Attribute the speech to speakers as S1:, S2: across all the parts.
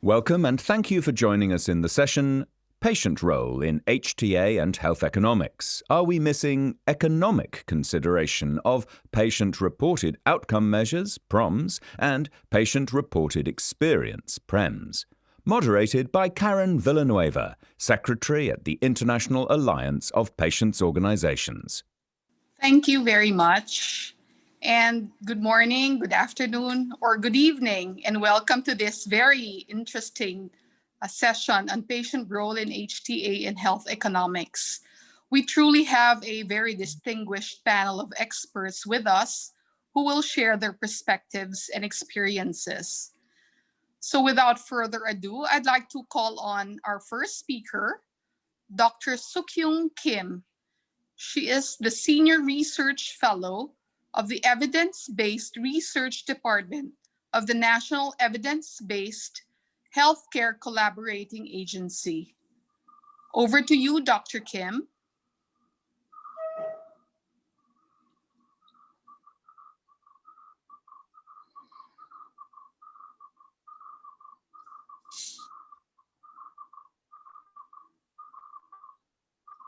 S1: Welcome and thank you for joining us in the session, Patient Role in HTA and Health Economics. Are we missing economic consideration of patient-reported outcome measures, PROMs, and patient-reported experience, PREMs? Moderated by Karen Villanueva, Secretary at the International Alliance of Patients' Organizations.
S2: Thank you very much. And good morning, good afternoon, or good evening, and welcome to this very interesting session on patient role in HTA and health economics. We truly have a very distinguished panel of experts with us who will share their perspectives and experiences. So without further ado, I'd like to call on our first speaker, Dr. Sukyoung Kim. She is the Senior Research Fellow of the Evidence-Based Research Department of the National Evidence-Based Healthcare Collaborating Agency. Over to you, Dr. Kim.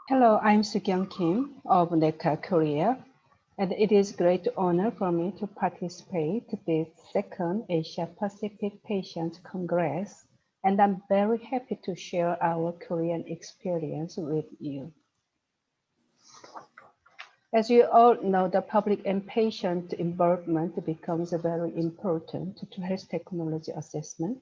S3: Hello, I'm Sukyoung Kim of NECA Korea, and it is a great honor for me to participate in this second Asia Pacific Patients Congress, and I'm very happy to share our Korean experience with you. As you all know, the public and patient involvement becomes very important to health technology assessment.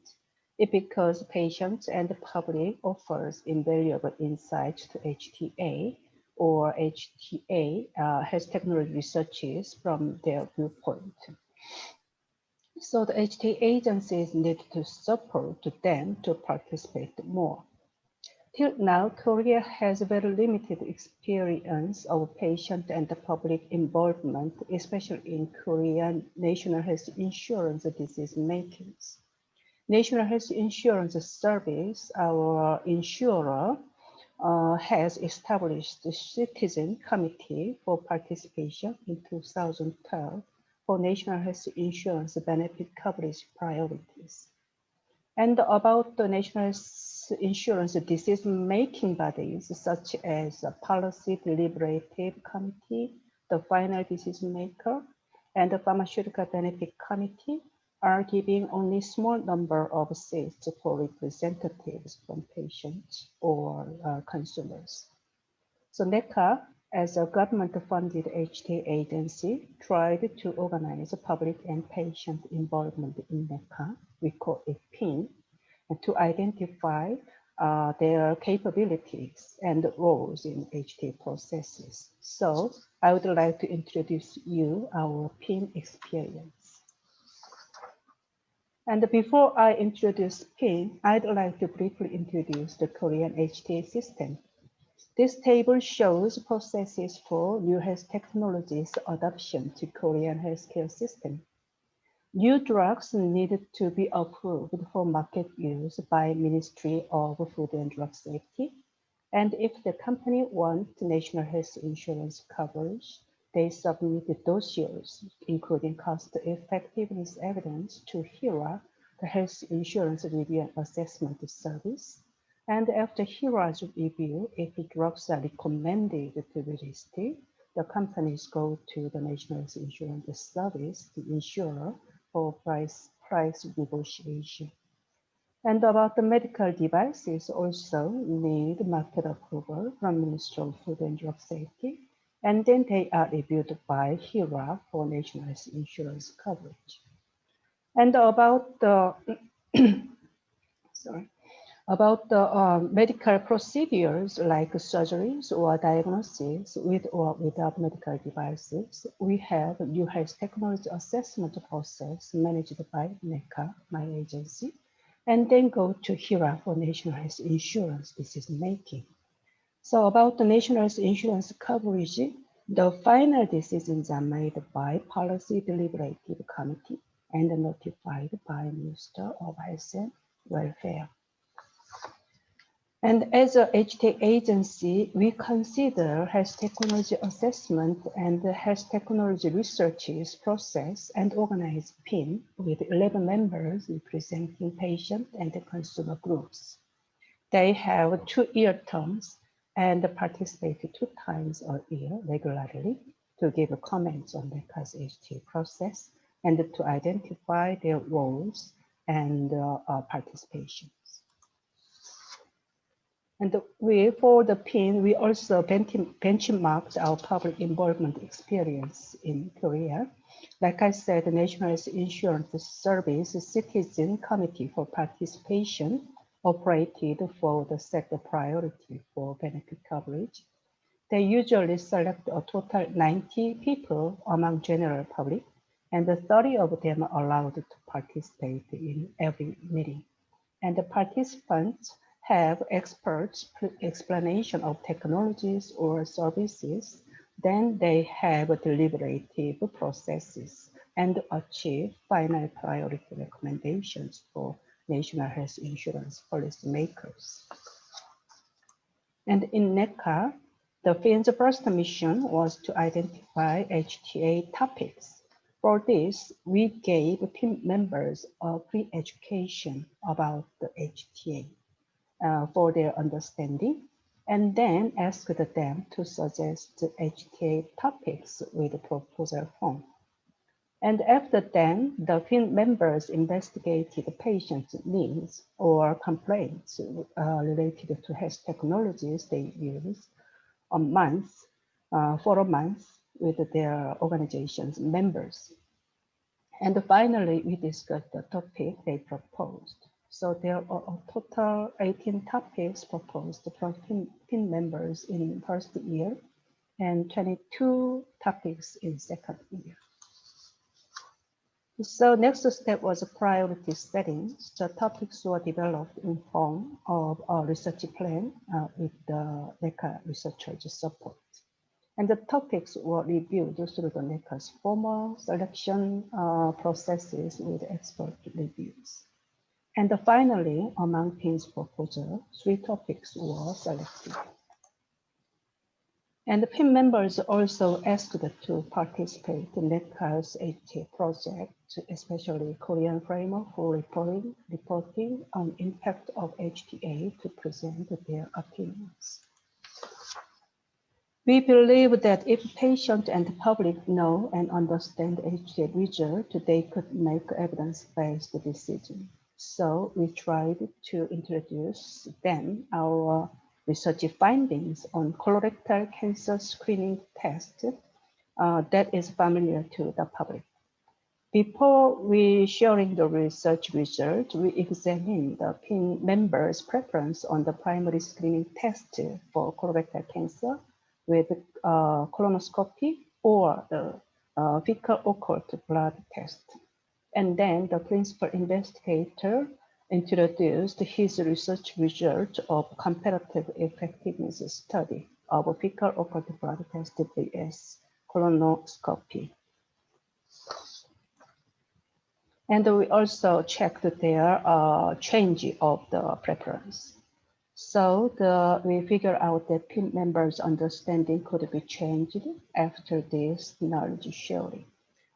S3: It because patients and the public offers invaluable insights to HTA or HTA health technology researches from their viewpoint. So the HTA agencies need to support them to participate more. Till now, Korea has very limited experience of patient and the public involvement, especially in Korean national health insurance disease makings. National Health Insurance Service, our insurer, has established the Citizen Committee for participation in 2012 for national health insurance benefit coverage priorities. And about the national health insurance decision-making bodies, such as the Policy Deliberative Committee, the Final Decision Maker, and the Pharmaceutical Benefit Committee, are giving only small number of seats for representatives from patients or consumers. So NECA, as a government-funded HTA agency, tried to organize public and patient involvement in NECA, we call it PIN, and to identify their capabilities and roles in HTA processes. So I would like to introduce you our PIN experience. And before I introduce PIN, I'd like to briefly introduce the Korean HTA system. This table shows processes for new health technologies adoption to Korean healthcare system. New drugs needed to be approved for market use by Ministry of Food and Drug Safety. And if the company wants national health insurance coverage, they submitted dossiers, including cost-effectiveness evidence to HERA, the Health Insurance Review and Assessment Service. And after HERA's review, if drugs are recommended to be listed, the companies go to the National Health Insurance Service, the insurer, for price negotiation. And about the medical devices also need market approval from Ministry of Food and Drug Safety, and then they are reviewed by HERA for national health insurance coverage. And about the medical procedures like surgeries or diagnosis with or without medical devices, we have new health technology assessment process managed by NECA, my agency, and then go to HERA for national health insurance decision making. So about the national health insurance coverage, the final decisions are made by Policy Deliberative Committee and notified by Minister of Health and Welfare. And as a HTA agency, we consider health technology assessment and health technology researches process and organize PIN with 11 members representing patient and consumer groups. They have 2-year terms and participate 2 times a year regularly to give comments on the HTA process and to identify their roles and participations. And for the PIN, we also benchmarked our public involvement experience in Korea. Like I said, the National Health Insurance Service Citizen Committee for Participation operated for the sector priority for benefit coverage. They usually select a total 90 people among general public, and 30 of them are allowed to participate in every meeting. And the participants have experts explanation of technologies or services. Then they have deliberative processes and achieve final priority recommendations for national health insurance policymakers. And in NECA, the PIN's first mission was to identify HTA topics. For this, we gave PIN members a pre-education about the HTA. For their understanding, and then asked them to suggest HTA topics with a proposal form. And after then, the PIN members investigated the patient's needs or complaints related to health technologies they use for a month with their organization's members. And finally, we discussed the topic they proposed. So there are a total 18 topics proposed from PIN members in first year and 22 topics in second year. So next step was a priority setting. The topics were developed in form of a research plan with the NECA researchers' support. And the topics were reviewed through the NECA's formal selection processes with expert reviews. And finally, among PIN's proposal, 3 topics were selected. And the PIN members also asked to participate in NECA's HTA project, especially Korean framework for reporting on impact of HTA to present their opinions. We believe that if patients and the public know and understand HTA result, they could make evidence-based decisions. So we tried to introduce then our research findings on colorectal cancer screening test that is familiar to the public. Before we sharing the research result, we examine the PIN members' preference on the primary screening test for colorectal cancer with colonoscopy or the fecal occult blood test. And then the principal investigator introduced his research result of comparative effectiveness study of fecal occult blood test vs colonoscopy. And we also checked their change of the preference. So we figure out that PIN members' understanding could be changed after this knowledge sharing.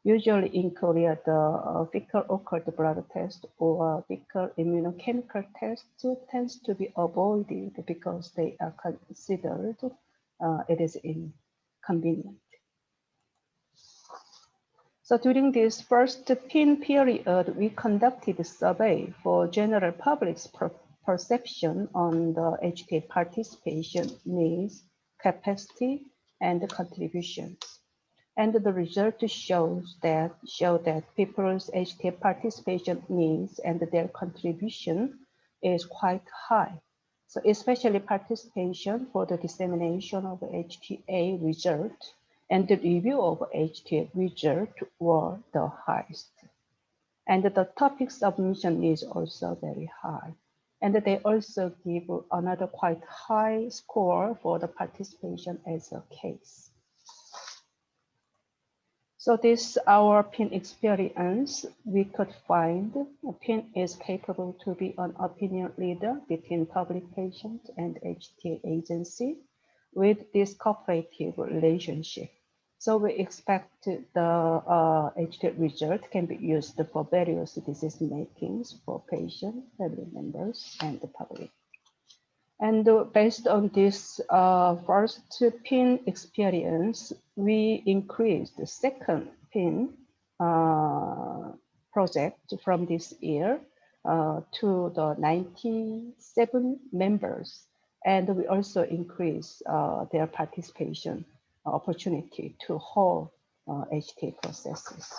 S3: Usually in Korea, the fecal occult blood test or fecal immunochemical test tends to be avoided because they are considered it is inconvenient. So during this first PIN period, we conducted a survey for general public's perception on the HTA participation needs, capacity, and contributions. And the result show that people's HTA participation needs and their contribution is quite high. So especially participation for the dissemination of HTA result and the review of HTA result were the highest. And the topic submission is also very high. And they also give another quite high score for the participation as a case. So this our PIN experience, we could find a PIN is capable to be an opinion leader between public patient and HTA agency with this cooperative relationship. So we expect the HTA result can be used for various decision makings for patient, family members, and the public. And based on this first PIN experience, we increased the second PIN project from this year to the 97 members. And we also increased their participation opportunity to whole HTA processes.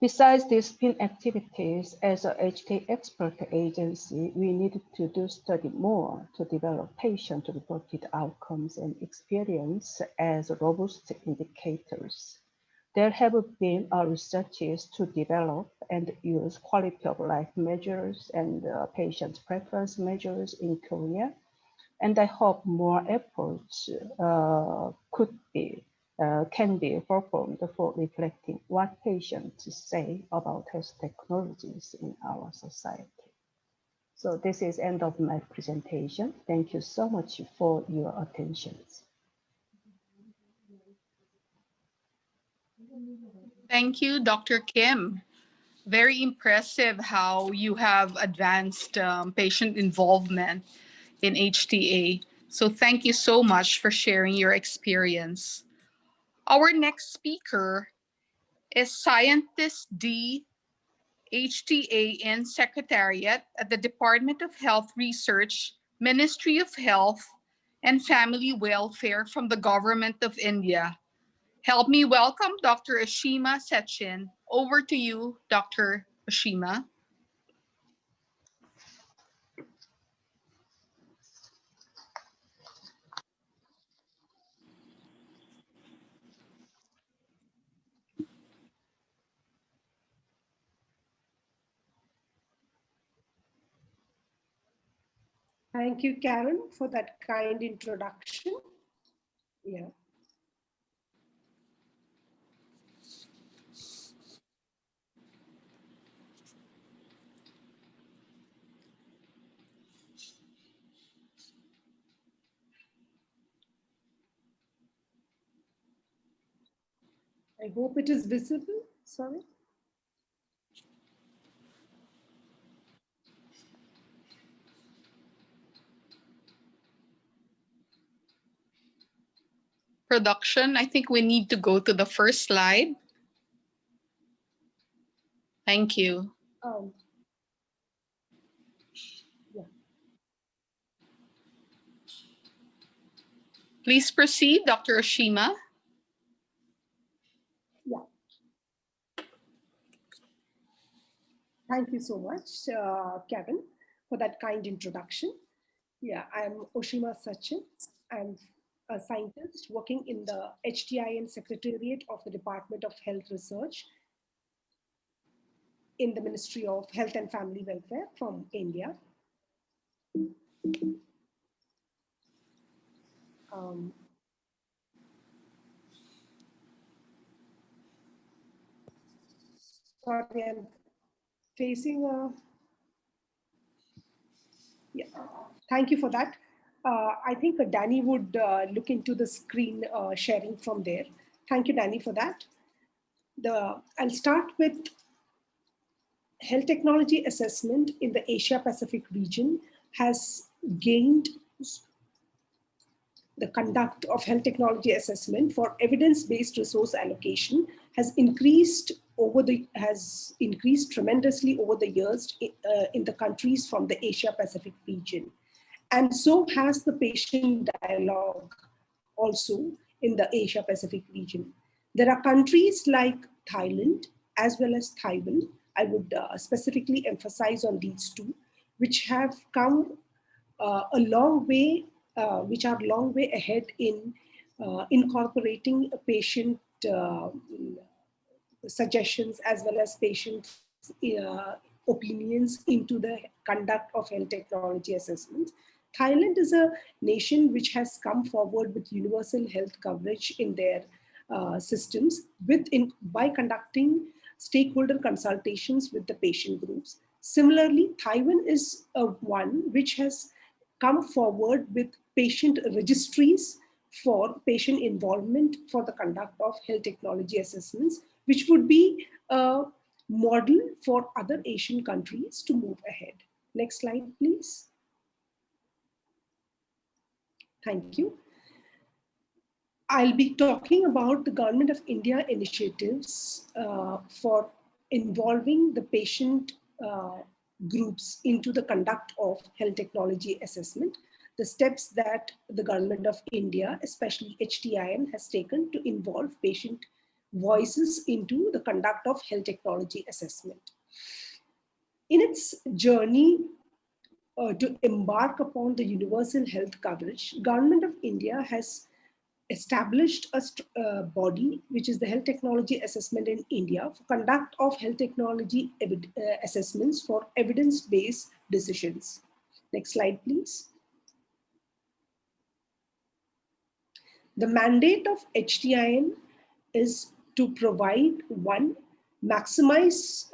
S3: Besides these PIN activities, as a HTA expert agency, we need to do study more to develop patient-reported outcomes and experience as robust indicators. There have been researches to develop and use quality of life measures and patient preference measures in Korea. And I hope more efforts can be performed for reflecting what patients say about health technologies in our society. So this is end of my presentation. Thank you so much for your attention.
S2: Thank you, Dr. Kim. Very impressive how you have advanced patient involvement in HTA. So thank you so much for sharing your experience. Our next speaker is Scientist D, HTA and Secretariat at the Department of Health Research, Ministry of Health and Family Welfare from the Government of India. Help me welcome Dr. Ashima Sechin. Over to you, Dr. Ashima.
S4: Thank you, Karen, for that kind introduction. Yeah. I hope it is visible. Sorry.
S2: Production, I think we need to go to the first slide. Thank you.
S4: Yeah.
S2: Please proceed, Dr. Ashima.
S4: Yeah. Thank you so much, Kevin, for that kind introduction. Yeah, I'm Ashima Sechin. I'm a scientist working in the HTA and Secretariat of the Department of Health Research in the Ministry of Health and Family Welfare from India. Sorry, I'm facing a, yeah, thank you for that. I think Danny would look into the screen sharing from there. Thank you, Danny, for that. I'll start with health technology assessment in the Asia Pacific region has gained the conduct of health technology assessment for evidence-based resource allocation has increased tremendously over the years in the countries from the Asia Pacific region. And so has the patient dialogue also in the Asia Pacific region. There are countries like Thailand as well as Taiwan. I would specifically emphasize on these two, which have come a long way, which are a long way ahead in incorporating patient suggestions as well as patient opinions into the conduct of health technology assessments. Thailand is a nation which has come forward with universal health coverage in their systems by conducting stakeholder consultations with the patient groups. Similarly, Taiwan is one which has come forward with patient registries for patient involvement for the conduct of health technology assessments, which would be a model for other Asian countries to move ahead. Next slide, please. Thank you. I'll be talking about the Government of India initiatives for involving the patient groups into the conduct of health technology assessment, the steps that the Government of India, especially HTIN, has taken to involve patient voices into the conduct of health technology assessment. In its journey to embark upon the universal health coverage, Government of India has established a body, which is the Health Technology Assessment in India, for conduct of health technology assessments for evidence-based decisions. Next slide, please. The mandate of HTIN is to provide one, maximize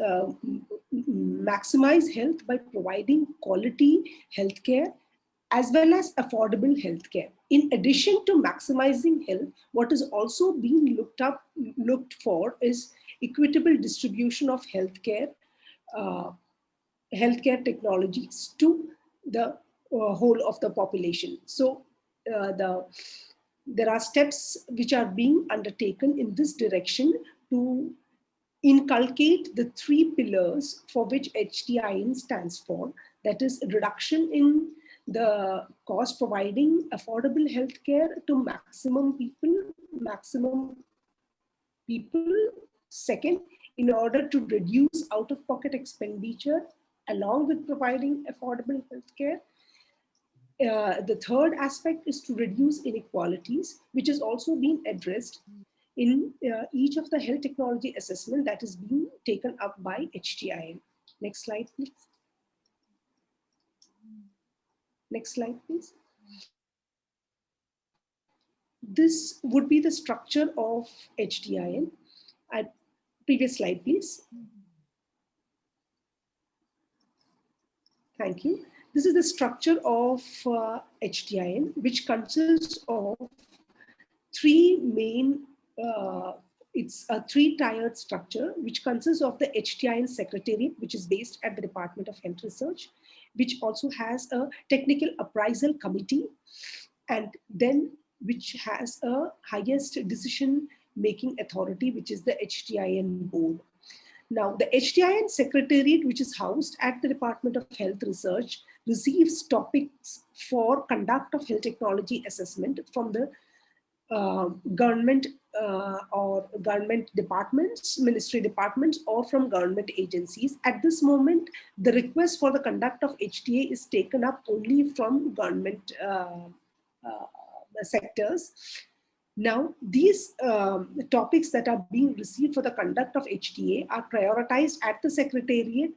S4: health by providing quality healthcare as well as affordable healthcare. In addition to maximizing health, what is also being looked for is equitable distribution of healthcare technologies to the whole of the population. So there are steps which are being undertaken in this direction to inculcate the three pillars for which HTIN stands for, that is reduction in the cost, providing affordable healthcare to maximum people. Second, in order to reduce out-of-pocket expenditure along with providing affordable healthcare. The third aspect is to reduce inequalities, which is also being addressed in each of the health technology assessment that is being taken up by HTIN. Next slide, please. Next slide, please. This would be the structure of HTIN. Previous slide, please. Thank you. This is the structure of HTIN, which consists of three main, it's a three-tiered structure, which consists of the HTIN Secretariat, which is based at the Department of Health Research, which also has a technical appraisal committee, and then which has a highest decision-making authority, which is the HTIN board. Now, the HTIN Secretariat, which is housed at the Department of Health Research, receives topics for conduct of health technology assessment from the government or government departments, ministry departments, or from government agencies. At this moment, the request for the conduct of HTA is taken up only from government sectors. Now, these topics that are being received for the conduct of HTA are prioritized at the Secretariat,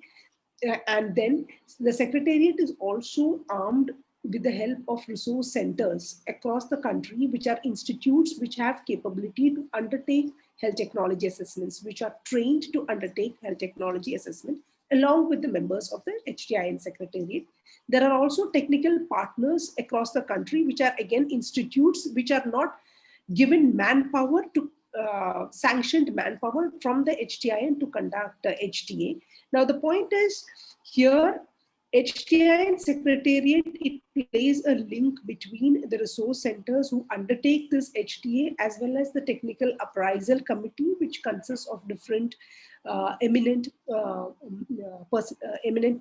S4: and then the Secretariat is also armed with the help of resource centers across the country, which are institutes which have capability to undertake health technology assessments, which are trained to undertake health technology assessment, along with the members of the HTIN Secretariat. There are also technical partners across the country, which are again institutes which are not given manpower to sanctioned manpower from the HTIN to conduct HTA. Now the point is here, HTIN Secretariat, it plays a link between the resource centers who undertake this HTA as well as the technical appraisal committee, which consists of different eminent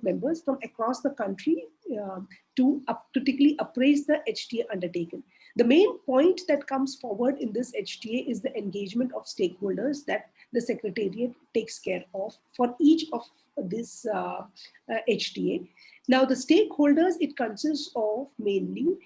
S4: members from across the country to critically appraise the HTA undertaken. The main point that comes forward in this HTA is the engagement of stakeholders that the Secretariat takes care of for each of this HTA. Now the stakeholders, it consists of mainly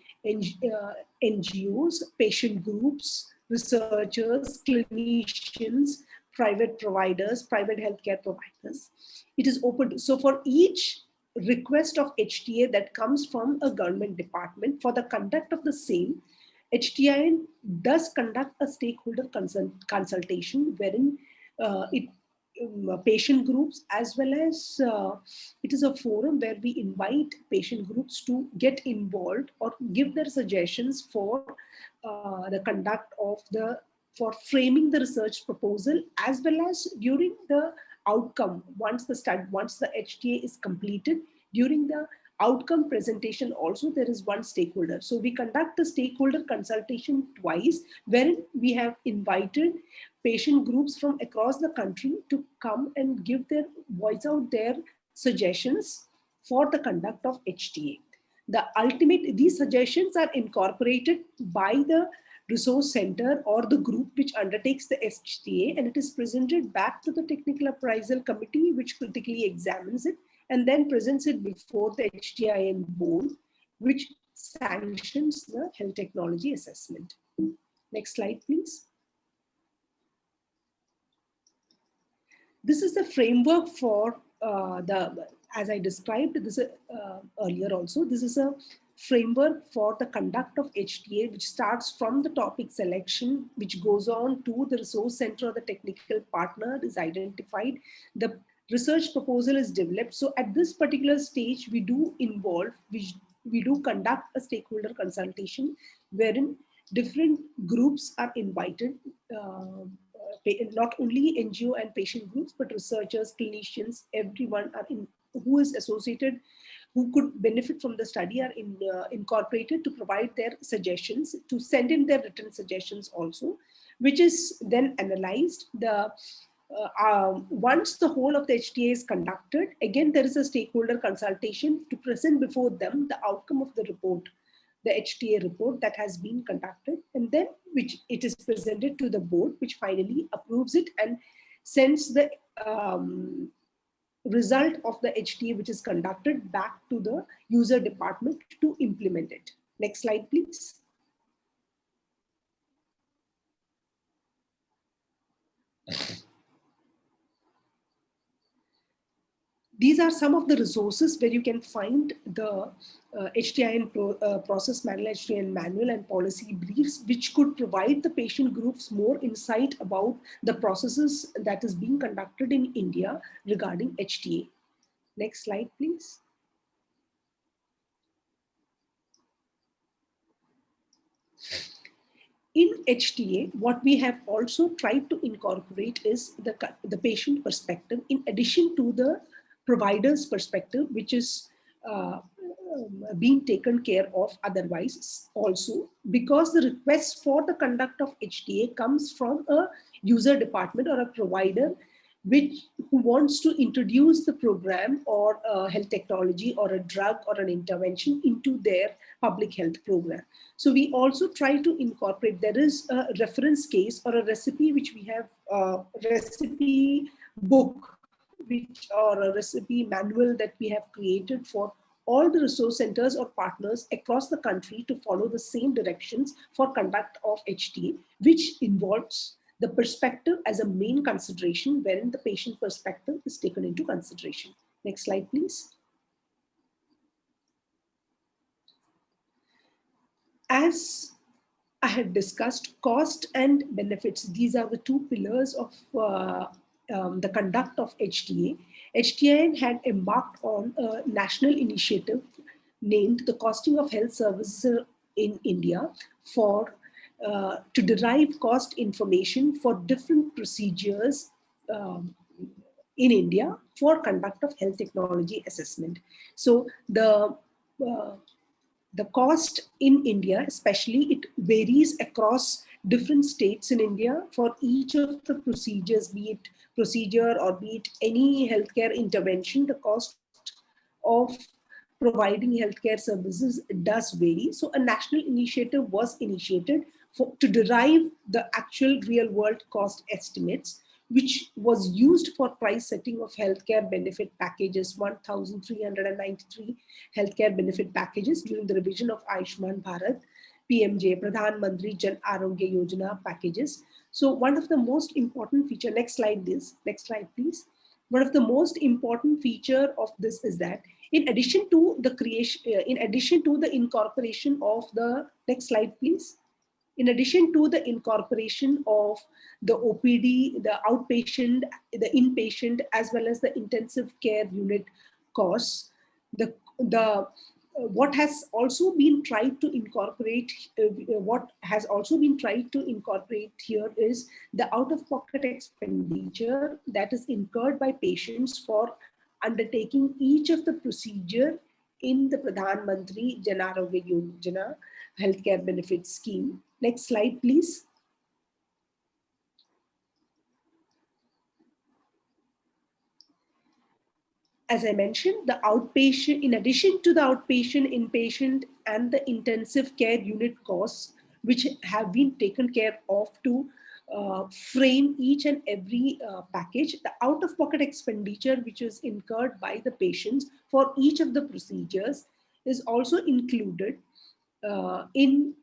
S4: NGOs, patient groups, researchers, clinicians, private providers, private healthcare providers. It is open. So for each request of HTA that comes from a government department for the conduct of the same, HTA does conduct a stakeholder consultation wherein patient groups, as well as it is a forum where we invite patient groups to get involved or give their suggestions for the conduct of for framing the research proposal, as well as during the outcome. Once the HTA is completed, during the outcome presentation also there is one stakeholder. So we conduct a stakeholder consultation twice, wherein we have invited patient groups from across the country to come and voice out their suggestions for the conduct of HTA. These suggestions are incorporated by the resource center or the group which undertakes the HTA, and it is presented back to the technical appraisal committee, which critically examines it and then presents it before the HTIN board, which sanctions the health technology assessment. Next slide, please. This is the framework for as I described this earlier also, this is a framework for the conduct of HTA, which starts from the topic selection, which goes on to the resource center or the technical partner is identified. The research proposal is developed. So at this particular stage, we do conduct a stakeholder consultation wherein different groups are invited, not only NGO and patient groups, but researchers, clinicians, everyone who is associated, who could benefit from the study are incorporated to provide their suggestions, to send in their written suggestions also, which is then analyzed. Once the whole of the HTA is conducted, again, there is a stakeholder consultation to present before them the outcome of the report, the HTA report that has been conducted, and then which it is presented to the board, which finally approves it and sends the result of the HTA which is conducted back to the user department to implement it. Next slide, please. These are some of the resources where you can find the HTIN process manual, HTIN manual and policy briefs, which could provide the patient groups more insight about the processes that is being conducted in India regarding HTA. Next slide, please. In HTA, what we have also tried to incorporate is the patient perspective, in addition to the provider's perspective, which is being taken care of otherwise also, because the request for the conduct of HTA comes from a user department or a provider who wants to introduce the program or health technology or a drug or an intervention into their public health program. So we also try to incorporate, there is a reference case or a recipe which we have, recipe book, or a recipe manual that we have created for all the resource centers or partners across the country to follow the same directions for conduct of HTA, which involves the perspective as a main consideration, wherein the patient perspective is taken into consideration. Next slide, please. As I had discussed, cost and benefits, these are the two pillars of the conduct of HTA. HTA had embarked on a national initiative named the Costing of Health Services in India to derive cost information for different procedures in India for conduct of health technology assessment. So the cost in India, especially, it varies across different states in India for each of the procedures, be it procedure or be it any healthcare intervention. The cost of providing healthcare services does vary. So a national initiative was initiated to derive the actual real world cost estimates, which was used for price setting of healthcare benefit packages, 1,393 healthcare benefit packages during the revision of Ayushman Bharat, PMJ, Pradhan Mantri Jan Arogya Yojana packages. So one of the most important feature, next slide please. One of the most important feature of this is that in addition to the incorporation of the, next slide please. In addition to the incorporation of the OPD, the outpatient, the inpatient, as well as the intensive care unit costs, what has also been tried to incorporate here is the out-of-pocket expenditure that is incurred by patients for undertaking each of the procedure in the Pradhan Mantri Jan Arogya Yojana healthcare benefit scheme. Next slide, please. As I mentioned, the outpatient, in addition to the outpatient, inpatient, and the intensive care unit costs, which have been taken care of to frame each and every package, the out-of-pocket expenditure which is incurred by the patients for each of the procedures is also included in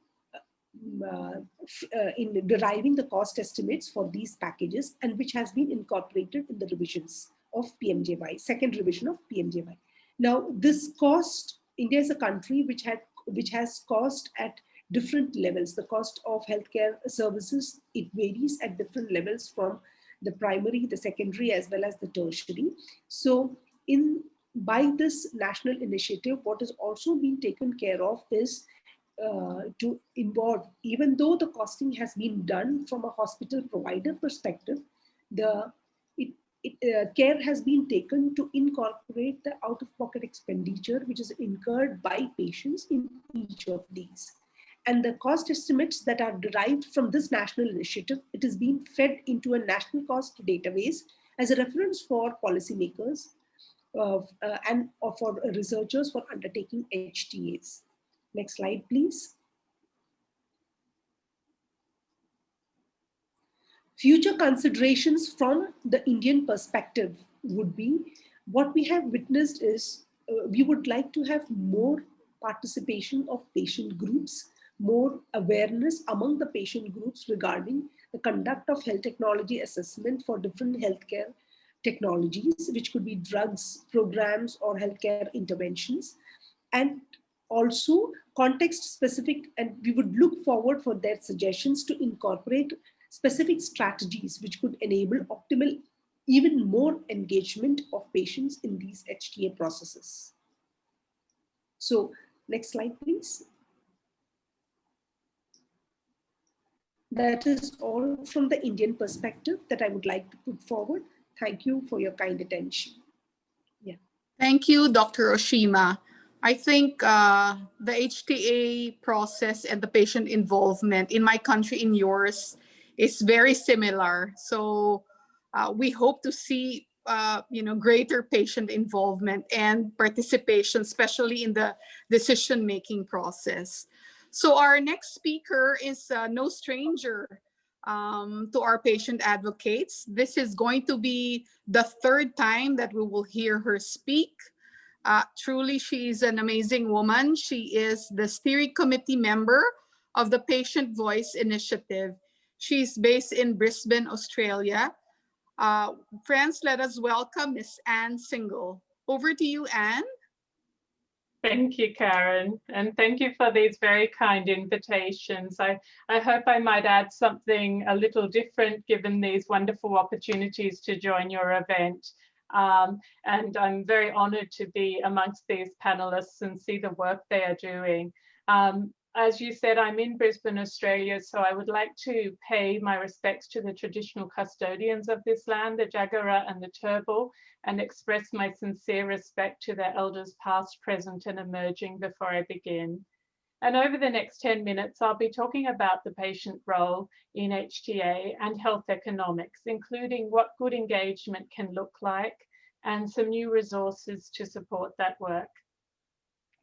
S4: deriving the cost estimates for these packages, and which has been incorporated in the revisions of PMJY, second revision of PMJY. Now, this cost, India is a country which has cost at different levels. The cost of healthcare services, it varies at different levels from the primary, the secondary, as well as the tertiary. So by this national initiative, what is also being taken care of is to involve, even though the costing has been done from a hospital provider perspective, care has been taken to incorporate the out-of-pocket expenditure which is incurred by patients in each of these. And the cost estimates that are derived from this national initiative, it is being fed into a national cost database as a reference for policymakers and for researchers for undertaking HTAs. Next slide, please. Future considerations from the Indian perspective would be, what we have witnessed is we would like to have more participation of patient groups, more awareness among the patient groups regarding the conduct of health technology assessment for different healthcare technologies, which could be drugs, programs, or healthcare interventions. And also context specific, and we would look forward for their suggestions to incorporate specific strategies which could enable optimal, even more engagement of patients in these HTA processes. So next slide, please. That is all from the Indian perspective that I would like to put forward. Thank you for your kind attention. Yeah.
S2: Thank you, Dr. Oshima. I think the HTA process and the patient involvement in my country, in yours, is very similar. So we hope to see greater patient involvement and participation, especially in the decision-making process. So our next speaker is no stranger to our patient advocates. This is going to be the third time that we will hear her speak. Truly, she is an amazing woman. She is the steering committee member of the Patient Voice Initiative. She's based in Brisbane, Australia. Friends, let us welcome Miss Anne Single. Over to you, Anne.
S5: Thank you, Karen, and thank you for these very kind invitations. I hope I might add something a little different given these wonderful opportunities to join your event. And I'm very honored to be amongst these panelists and see the work they are doing. As you said, I'm in Brisbane, Australia, so I would like to pay my respects to the traditional custodians of this land, the Jagera and the Turrbal, and express my sincere respect to their elders past, present, and emerging before I begin. And over the next 10 minutes, I'll be talking about the patient role in HTA and health economics, including what good engagement can look like and some new resources to support that work.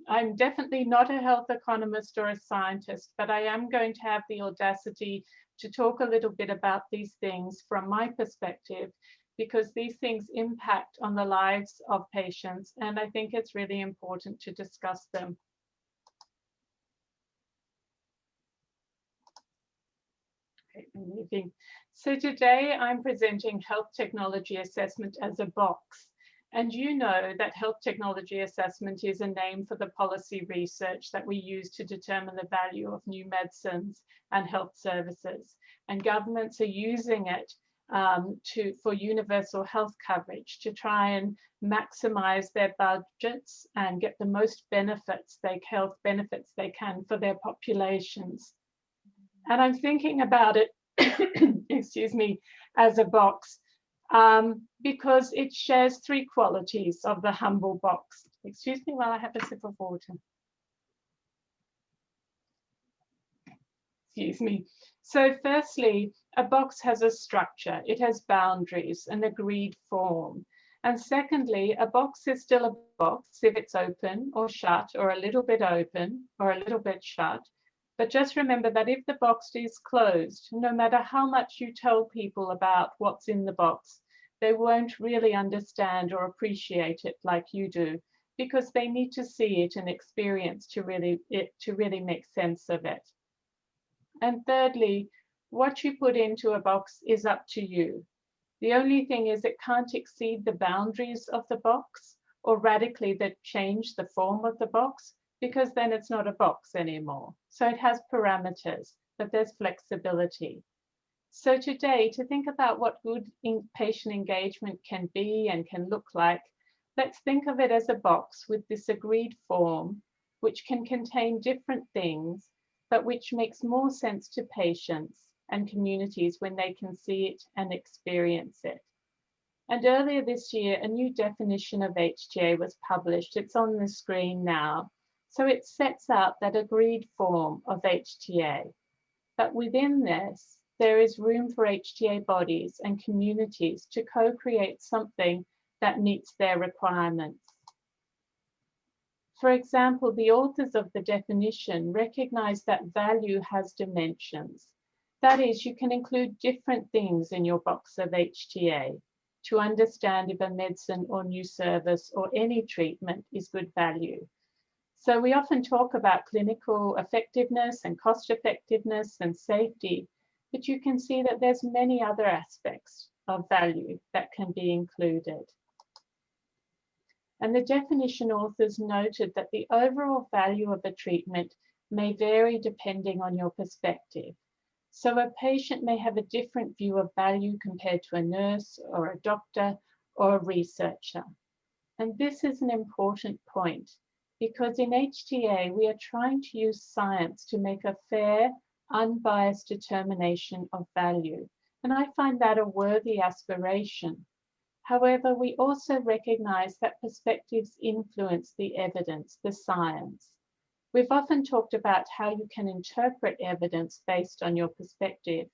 S5: I'm definitely not a health economist or a scientist, but I am going to have the audacity to talk a little bit about these things from my perspective, because these things impact on the lives of patients, and I think it's really important to discuss them. Okay, moving. So today I'm presenting health technology assessment as a box. And you know that health technology assessment is a name for the policy research that we use to determine the value of new medicines and health services. And governments are using it for universal health coverage to try and maximize their budgets and get the most health benefits they can for their populations. And I'm thinking about it, excuse me, as a box. Because it shares three qualities of the humble box. Excuse me while I have a sip of water. Excuse me. So firstly, a box has a structure. It has boundaries, an agreed form. And secondly, a box is still a box if it's open or shut, or a little bit open or a little bit shut. But just remember that if the box is closed, no matter how much you tell people about what's in the box, they won't really understand or appreciate it like you do, because they need to see it and experience to really make sense of it. And thirdly, what you put into a box is up to you. The only thing is it can't exceed the boundaries of the box or radically change the form of the box, because then it's not a box anymore. So it has parameters, but there's flexibility. So today, to think about what good patient engagement can be and can look like, let's think of it as a box with this agreed form, which can contain different things, but which makes more sense to patients and communities when they can see it and experience it. And earlier this year, a new definition of HTA was published. It's on the screen now. So it sets out that agreed form of HTA. But within this, there is room for HTA bodies and communities to co-create something that meets their requirements. For example, the authors of the definition recognize that value has dimensions. That is, you can include different things in your box of HTA to understand if a medicine or new service or any treatment is good value. So we often talk about clinical effectiveness and cost effectiveness and safety, but you can see that there's many other aspects of value that can be included. And the definition authors noted that the overall value of a treatment may vary depending on your perspective. So a patient may have a different view of value compared to a nurse or a doctor or a researcher. And this is an important point, because in HTA, we are trying to use science to make a fair, unbiased determination of value. And I find that a worthy aspiration. However, we also recognize that perspectives influence the evidence, the science. We've often talked about how you can interpret evidence based on your perspective,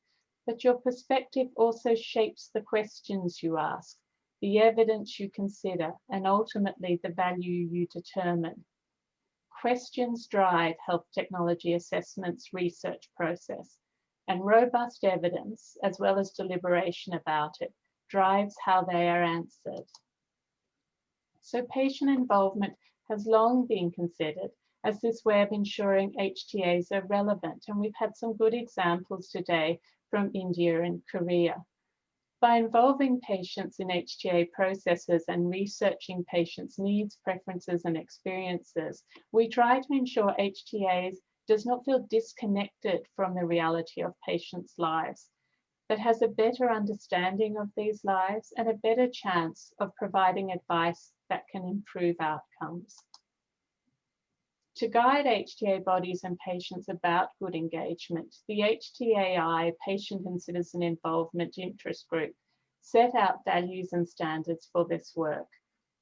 S5: but your perspective also shapes the questions you ask, the evidence you consider, and ultimately the value you determine. Questions drive health technology assessment's research process, and robust evidence, as well as deliberation about it, drives how they are answered. So patient involvement has long been considered as this way of ensuring HTAs are relevant, and we've had some good examples today from India and Korea. By involving patients in HTA processes and researching patients' needs, preferences, and experiences, we try to ensure HTAs does not feel disconnected from the reality of patients' lives, but has a better understanding of these lives and a better chance of providing advice that can improve outcomes. To guide HTA bodies and patients about good engagement, the HTAI Patient and Citizen Involvement Interest Group set out values and standards for this work.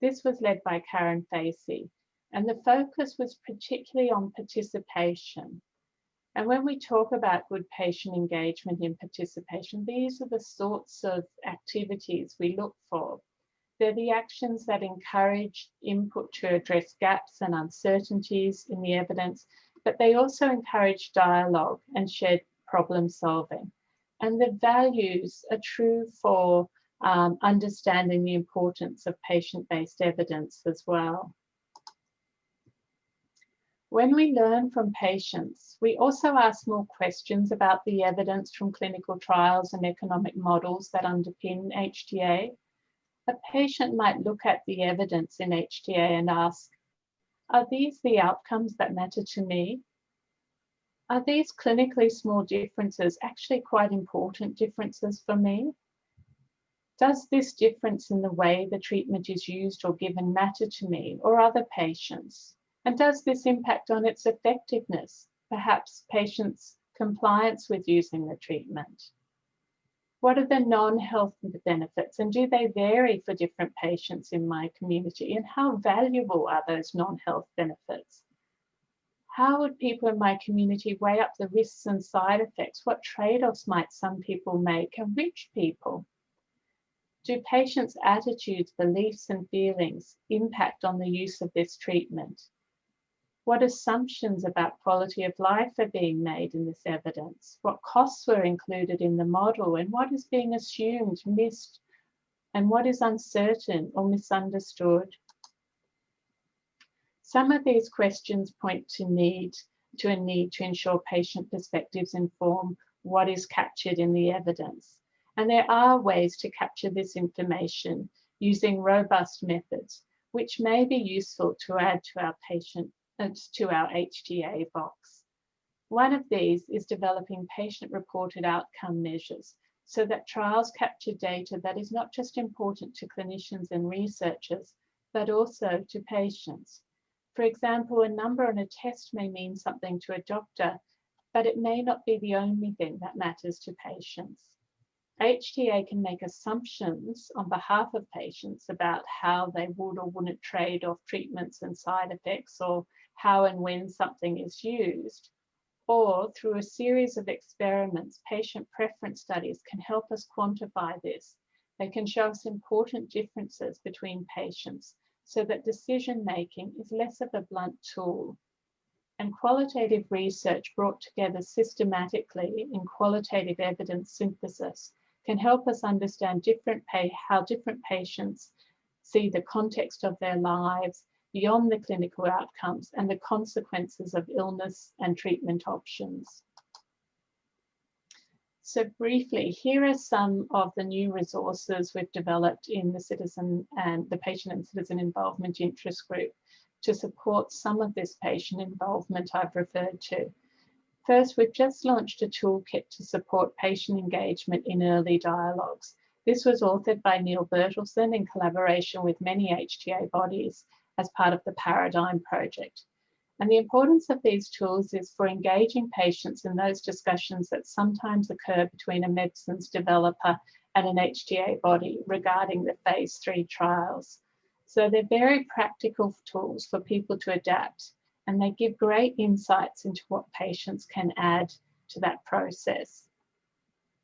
S5: This was led by Karen Facey, and the focus was particularly on participation. And when we talk about good patient engagement and participation, these are the sorts of activities we look for. They're the actions that encourage input to address gaps and uncertainties in the evidence, but they also encourage dialogue and shared problem solving. And the values are true for understanding the importance of patient-based evidence as well. When we learn from patients, we also ask more questions about the evidence from clinical trials and economic models that underpin HTA. A patient might look at the evidence in HTA and ask, are these the outcomes that matter to me? Are these clinically small differences actually quite important differences for me? Does this difference in the way the treatment is used or given matter to me or other patients? And does this impact on its effectiveness, perhaps patients' compliance with using the treatment? What are the non-health benefits, and do they vary for different patients in my community? And how valuable are those non-health benefits? How would people in my community weigh up the risks and side effects? What trade-offs might some people make, and which people? Do patients' attitudes, beliefs, and feelings impact on the use of this treatment? What assumptions about quality of life are being made in this evidence? What costs were included in the model, and what is being assumed, missed, and what is uncertain or misunderstood? Some of these questions point to a need to ensure patient perspectives inform what is captured in the evidence. And there are ways to capture this information using robust methods, which may be useful to add to our HTA box. One of these is developing patient-reported outcome measures so that trials capture data that is not just important to clinicians and researchers, but also to patients. For example, a number on a test may mean something to a doctor, but it may not be the only thing that matters to patients. HTA can make assumptions on behalf of patients about how they would or wouldn't trade off treatments and side effects, or how and when something is used. Or through a series of experiments, patient preference studies can help us quantify this. They can show us important differences between patients so that decision-making is less of a blunt tool. And qualitative research brought together systematically in qualitative evidence synthesis can help us understand how different patients see the context of their lives beyond the clinical outcomes and the consequences of illness and treatment options. So briefly, here are some of the new resources we've developed in the Patient and Citizen Involvement Interest Group to support some of this patient involvement I've referred to. First, we've just launched a toolkit to support patient engagement in early dialogues. This was authored by Neil Bertelsen in collaboration with many HTA bodies as part of the Paradigm Project. And the importance of these tools is for engaging patients in those discussions that sometimes occur between a medicines developer and an HTA body regarding the phase 3 trials. So they're very practical tools for people to adapt, and they give great insights into what patients can add to that process.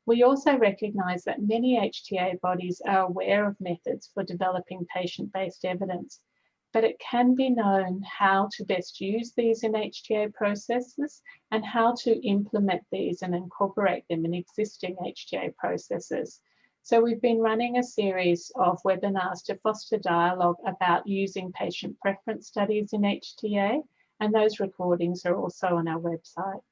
S5: We also recognise that many HTA bodies are aware of methods for developing patient-based evidence, but it can be known how to best use these in HTA processes and how to implement these and incorporate them in existing HTA processes. So we've been running a series of webinars to foster dialogue about using patient preference studies in HTA, and those recordings are also on our website.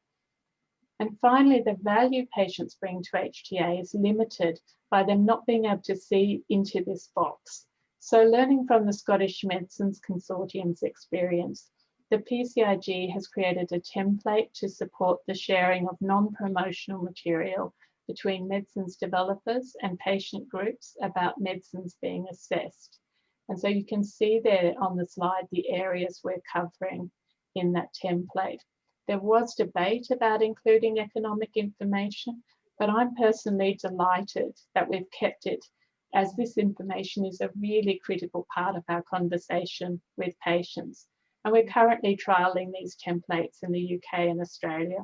S5: And finally, the value patients bring to HTA is limited by them not being able to see into this box. So learning from the Scottish Medicines Consortium's experience, the PCIG has created a template to support the sharing of non-promotional material between medicines developers and patient groups about medicines being assessed. And so you can see there on the slide the areas we're covering in that template. There was debate about including economic information, but I'm personally delighted that we've kept it, as this information is a really critical part of our conversation with patients. And we're currently trialling these templates in the UK and Australia.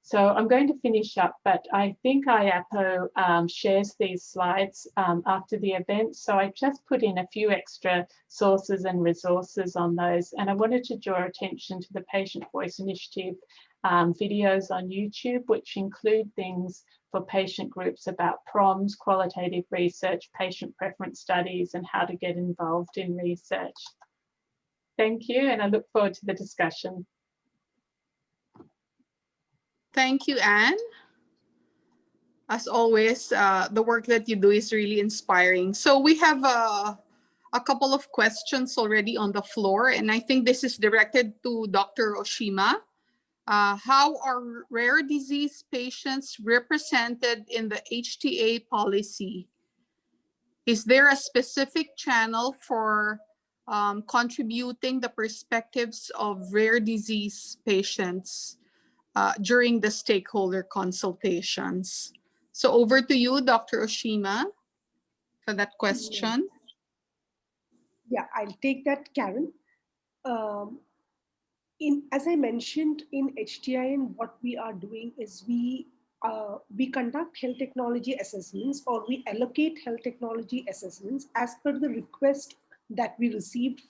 S5: So I'm going to finish up, but I think IAPO shares these slides after the event. So I just put in a few extra sources and resources on those. And I wanted to draw attention to the Patient Voice Initiative videos on YouTube, which include things for patient groups about PROMs, qualitative research, patient preference studies, and how to get involved in research. Thank you, and I look forward to the discussion.
S2: Thank you, Anne. As always, the work that you do is really inspiring. So we have a couple of questions already on the floor, and I think this is directed to Dr. Oshima. How are rare disease patients represented in the HTA policy? Is there a specific channel for contributing the perspectives of rare disease patients during the stakeholder consultations? So over to you, Dr. Oshima, for that question.
S4: Yeah, I'll take that, Karen. As I mentioned in HTI, and what we are doing is we conduct health technology assessments, or we allocate health technology assessments as per the request that we received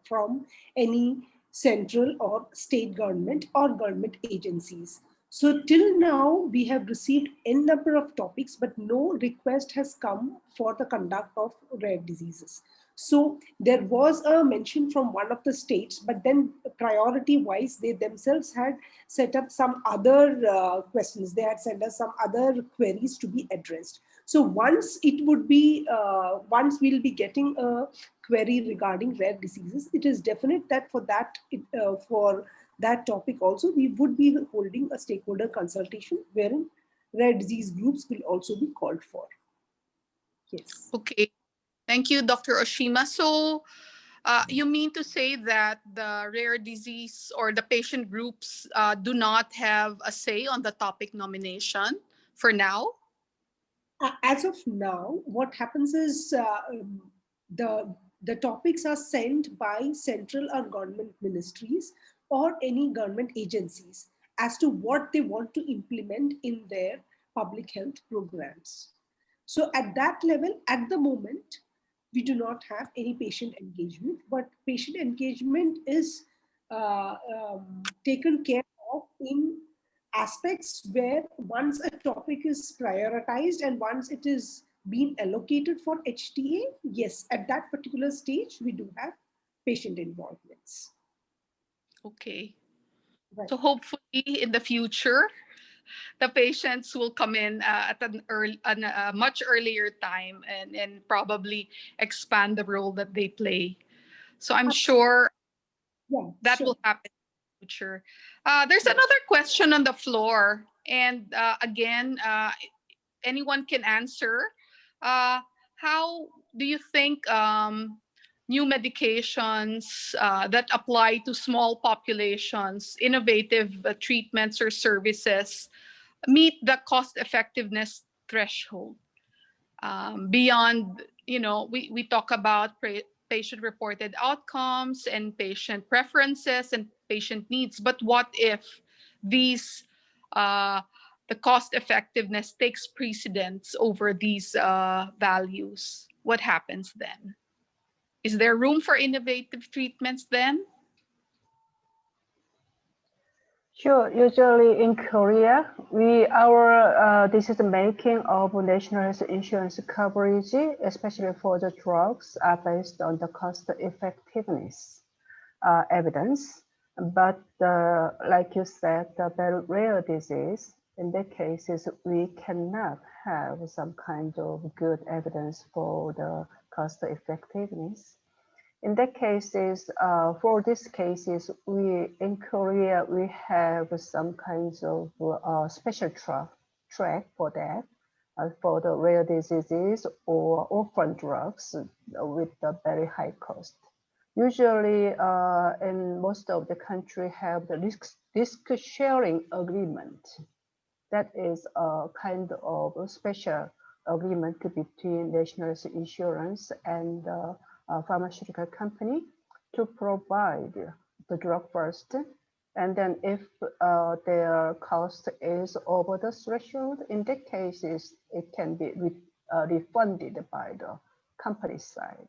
S4: from any central or state government or government agencies. So till now, we have received n number of topics, but no request has come for the conduct of rare diseases. So there was a mention from one of the states, but then priority wise, they themselves had set up some other questions. They had sent us some other queries to be addressed. So once we'll be getting a query regarding rare diseases, it is definite that for that topic also, we would be holding a stakeholder consultation wherein rare disease groups will also be called for. Yes.
S2: Okay. Thank you, Dr. Oshima. So you mean to say that the rare disease or the patient groups do not have a say on the topic nomination for now?
S4: As of now, what happens is the topics are sent by central or government ministries or any government agencies as to what they want to implement in their public health programs. So at that level, at the moment, we do not have any patient engagement, but patient engagement is taken care of in aspects where once a topic is prioritized and once it is being allocated for HTA, yes, at that particular stage, we do have patient involvements.
S2: Okay.
S4: Right.
S2: So hopefully in the future, the patients will come in at a much earlier time and probably expand the role that they play. So I'm sure that will happen in the future. There's another question on the floor. And again, anyone can answer. How do you think new medications that apply to small populations, innovative treatments or services meet the cost effectiveness threshold? Beyond, we talk about patient reported outcomes and patient preferences and patient needs, but what if these the cost effectiveness takes precedence over these values? What happens then? Is there room for innovative treatments then?
S3: Sure. Usually in Korea, our decision making of national health insurance coverage, especially for the drugs, are based on the cost effectiveness evidence. But like you said, the very rare disease, in that cases, we cannot have some kind of good evidence for the cost effectiveness. In that cases, for these cases, in Korea, we have some kinds of special track for that, for the rare diseases or orphan drugs with a very high cost. Usually, in most of the country, have the risk sharing agreement. That is a kind of a special agreement between national insurance and pharmaceutical company to provide the drug first, and then if their cost is over the threshold, in that cases it can be refunded by the company side.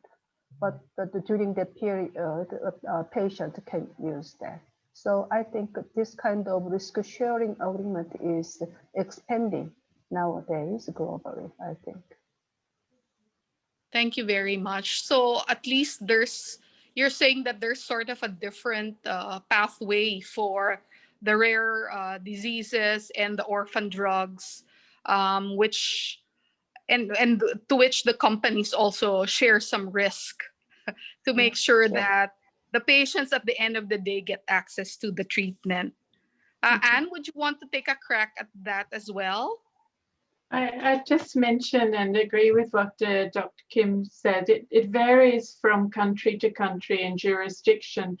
S3: But during the period, a patient can use that. So I think this kind of risk sharing agreement is expanding nowadays globally, I think.
S2: Thank you very much. So at least you're saying that there's sort of a different pathway for the rare diseases and the orphan drugs which and to which the companies also share some risk to make sure that the patients at the end of the day get access to the treatment. Anne, would you want to take a crack at that as well?
S5: I just mention and agree with what Dr. Kim said. It varies from country to country and jurisdiction,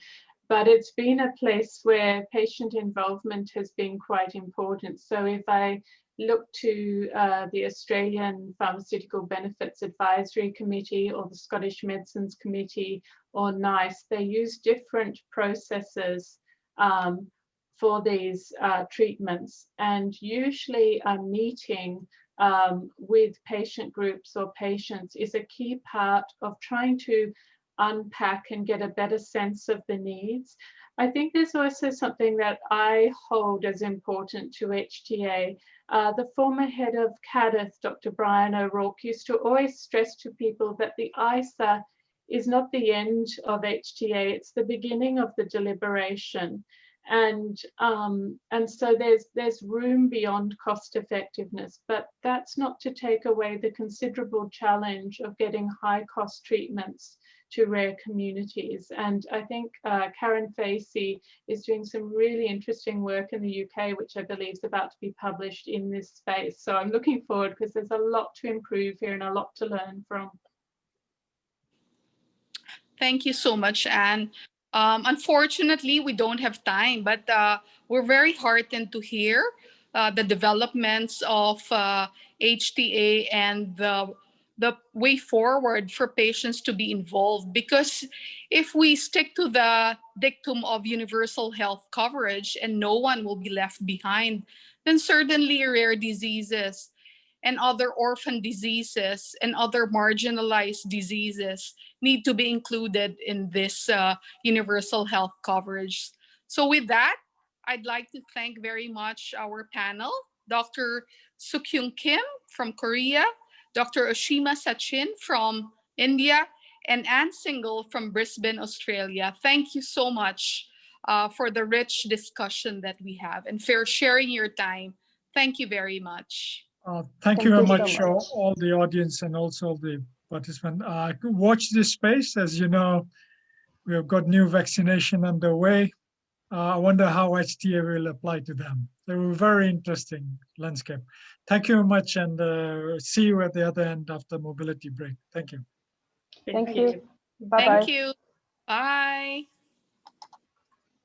S5: but it's been a place where patient involvement has been quite important. So if I look to the Australian Pharmaceutical Benefits Advisory Committee or the Scottish Medicines Committee or NICE, they use different processes for these treatments, and usually a meeting with patient groups or patients is a key part of trying to unpack and get a better sense of the needs. I think there's also something that I hold as important to HTA. The former head of CADITH, Dr. Brian O'Rourke, used to always stress to people that the ISA is not the end of HTA, it's the beginning of the deliberation. And so there's room beyond cost effectiveness, but that's not to take away the considerable challenge of getting high cost treatments to rare communities. And I think Karen Facey is doing some really interesting work in the UK, which I believe is about to be published in this space. So I'm looking forward because there's a lot to improve here and a lot to learn from.
S2: Thank you so much, Anne. Unfortunately, we don't have time, but we're very heartened to hear the developments of HTA and the way forward for patients to be involved. Because if we stick to the dictum of universal health coverage and no one will be left behind, then certainly rare diseases and other orphan diseases and other marginalized diseases need to be included in this universal health coverage. So with that, I'd like to thank very much our panel, Dr. Suk-Hyung Kim from Korea, Dr. Oshima Sachin from India, and Anne Single from Brisbane, Australia. Thank you so much for the rich discussion that we have and for sharing your time. Thank you very much.
S6: Thank you very much, all the audience and also the participants. Watch this space. As you know, we have got new vaccination underway. I wonder how HTA will apply to them. They were very interesting landscape. Thank you very much, and see you at the other end after mobility break. Thank you.
S3: Thank you. Bye-bye.
S2: Thank you. Bye.